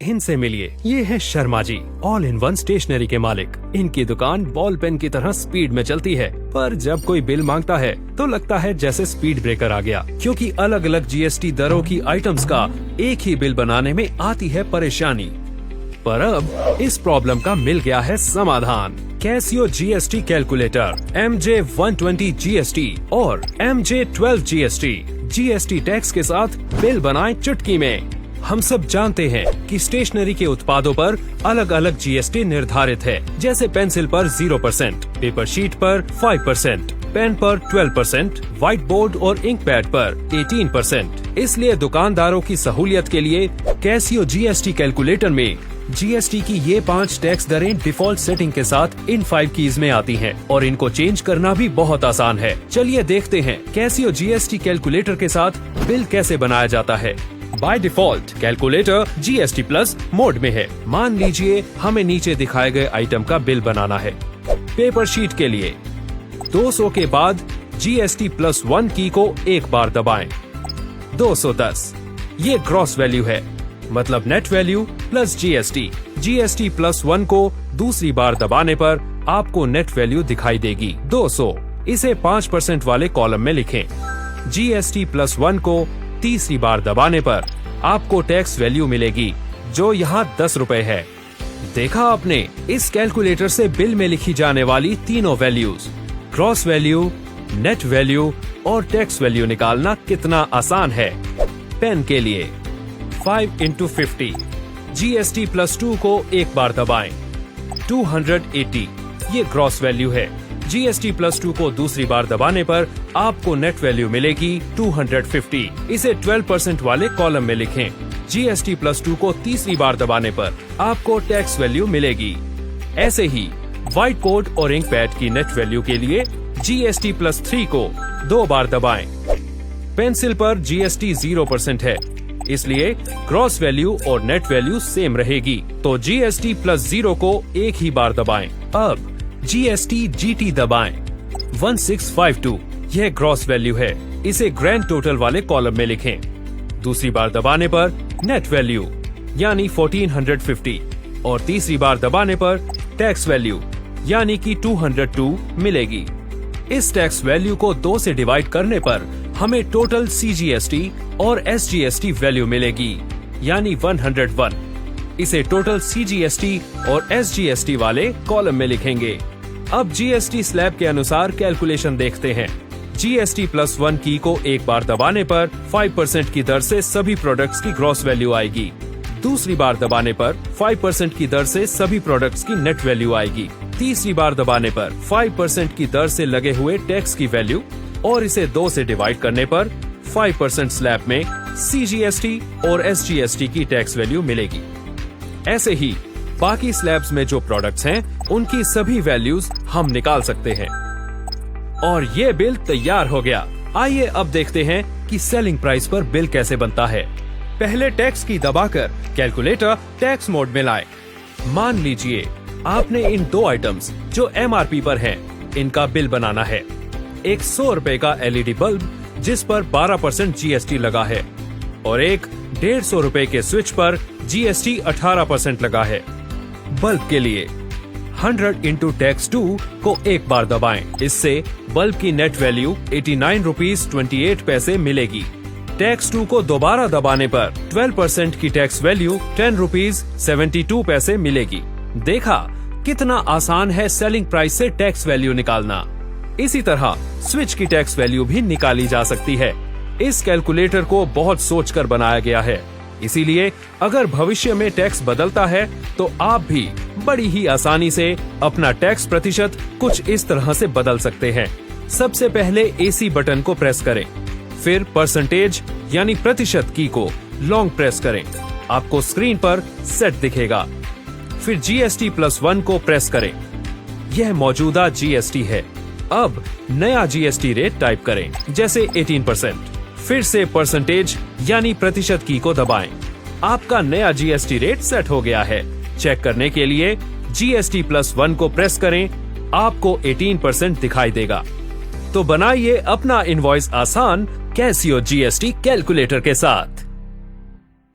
इनसे मिलिए। ये है Sharma ji, all in one stationery के मालिक। इनकी दुकान बॉल पेन की तरह स्पीड में चलती है, पर जब कोई बिल मांगता है तो लगता है जैसे स्पीड ब्रेकर आ गया, क्योंकि अलग अलग जीएसटी दरों की आइटम्स का एक ही बिल बनाने में आती है परेशानी। पर अब इस प्रॉब्लम का मिल गया है समाधान। Casio GST calculator MJ120 GST और MJ12 GST जीएसटी टैक्स के साथ बिल बनाएं चुटकी में। हम सब जानते हैं कि स्टेशनरी के उत्पादों पर अलग अलग जीएसटी निर्धारित है, जैसे पेंसिल पर 0%, पेपर शीट पर 5%, पेन पर 12%, व्हाइट बोर्ड और इंक पैड पर 18%। इसलिए दुकानदारों की सहूलियत के लिए कैसियो जीएसटी कैलकुलेटर में जीएसटी की ये 5 टैक्स दरें डिफॉल्ट सेटिंग के साथ इन 5 कीज में आती हैं और इनको चेंज करना भी बहुत आसान है। चलिए देखते हैं कैसियो जीएसटी कैलकुलेटर के साथ बिल कैसे बनाया जाता है। By default calculator GST plus mode में है। मान लीजिए हमें नीचे दिखाए गए आइटम का बिल बनाना है। पेपर शीट के लिए 200 के बाद जीएसटी प्लस 1 की को एक बार दबाएं। 210 ये ग्रॉस वैल्यू है, मतलब net value plus GST. GST plus 1 को दूसरी बार दबाने पर आपको नेट वैल्यू दिखाई देगी 200। इसे 5% वाले कॉलम में लिखें। जीएसटी प्लस 1 को तीसरी बार दबाने पर आपको टैक्स वैल्यू मिलेगी, जो यहाँ 10 रुपए है। देखा आपने, इस कैलकुलेटर से बिल में लिखी जाने वाली तीनों values, gross value, net value और टैक्स वैल्यू निकालना कितना आसान है। पेन के लिए 5 into 50 जीएसटी प्लस 2 को एक बार दबाएं। 280 ये ग्रॉस वैल्यू है। जीएसटी प्लस 2 को दूसरी बार दबाने पर आपको नेट वैल्यू मिलेगी 250। इसे 12% वाले कॉलम में लिखें। जीएसटी प्लस 2 को तीसरी बार दबाने पर आपको टैक्स वैल्यू मिलेगी। ऐसे ही व्हाइट बोर्ड और इंक पैड की नेट वैल्यू के लिए जीएसटी प्लस 3 को 2 बार दबाएं। पेंसिल पर जीएसटी 0% है, इसलिए ग्रॉस वैल्यू और नेट वैल्यू सेम रहेगी, तो जीएसटी प्लस 0 को एक ही बार दबाएं। अब जीएसटी जीटी दबाएं। 1652 यह ग्रॉस वैल्यू है, इसे ग्रैंड टोटल वाले कॉलम में लिखें। दूसरी बार दबाने पर नेट वैल्यू यानी 1450 और तीसरी बार दबाने पर टैक्स वैल्यू यानी कि 202 मिलेगी। इस टैक्स वैल्यू को 2 से डिवाइड करने पर हमें टोटल सीजीएसटी और एसजीएसटी वैल्यू मिलेगी, यानी 101। इसे टोटल सीजीएसटी और एसजीएसटी वाले कॉलम में लिखेंगे। अब जीएसटी स्लैब के अनुसार कैलकुलेशन देखते हैं। जीएसटी प्लस 1 की को एक बार दबाने पर 5% की दर से सभी प्रोडक्ट्स की ग्रॉस वैल्यू आएगी। दूसरी बार दबाने पर 5% की दर से सभी प्रोडक्ट्स की नेट वैल्यू आएगी। तीसरी बार दबाने पर 5% की दर से लगे हुए टैक्स की वैल्यू और इसे 2 से डिवाइड करने पर 5% स्लैब में सीजीएसटी और एसजीएसटी की टैक्स वैल्यू मिलेगी। ऐसे ही बाकी स्लैब्स में जो प्रोडक्ट्स हैं, उनकी सभी वैल्यूज हम निकाल सकते हैं। और ये बिल तैयार हो गया। आइए अब देखते हैं कि सेलिंग प्राइस पर बिल कैसे बनता है। पहले टैक्स की दबाकर कैलकुलेटर टैक्स मोड में लाएं। मान लीजिए आपने इन 2 आइटम्स जो एमआरपी पर हैं, इनका बिल बनाना है। एक 100 रुपए का एलईडी बल्ब जिस पर 12% जीएसटी लगा है और एक 150 रुपए के स्विच पर जीएसटी 18% लगा है। बल्ब के लिए 100 into टैक्स 2 को एक बार दबाएं। इससे बल्ब की नेट वैल्यू 89 रुपीज 28 पैसे मिलेगी। टैक्स 2 को दोबारा दबाने पर 12% की टैक्स वैल्यू 10 रुपीज 72 पैसे मिलेगी। देखा कितना आसान है सेलिंग प्राइस से टैक्स वैल्यू निकालना। इसी तरह स्विच की टैक्स वैल्यू भी निकाली जा सकती है। इस कैलकुलेटर को बहुत सोचकर बनाया गया है, इसीलिए अगर भविष्य में टैक्स बदलता है तो आप भी बड़ी ही आसानी से अपना टैक्स प्रतिशत कुछ इस तरह से बदल सकते हैं। सबसे पहले एसी बटन को प्रेस करें, फिर परसेंटेज यानी प्रतिशत की को लॉन्ग प्रेस करें। आपको स्क्रीन पर सेट दिखेगा। फिर जीएसटी प्लस 1 को प्रेस करें। यह मौजूदा जीएसटी है। अब नया जीएसटी रेट टाइप करें, जैसे 18%। फिर से परसेंटेज यानी प्रतिशत की को दबाएं। आपका नया जीएसटी रेट सेट हो गया है। चेक करने के लिए जीएसटी प्लस 1 को प्रेस करें, आपको 18% दिखाई देगा। तो बनाइए अपना इनवॉइस आसान कैसियो जीएसटी कैलकुलेटर के साथ।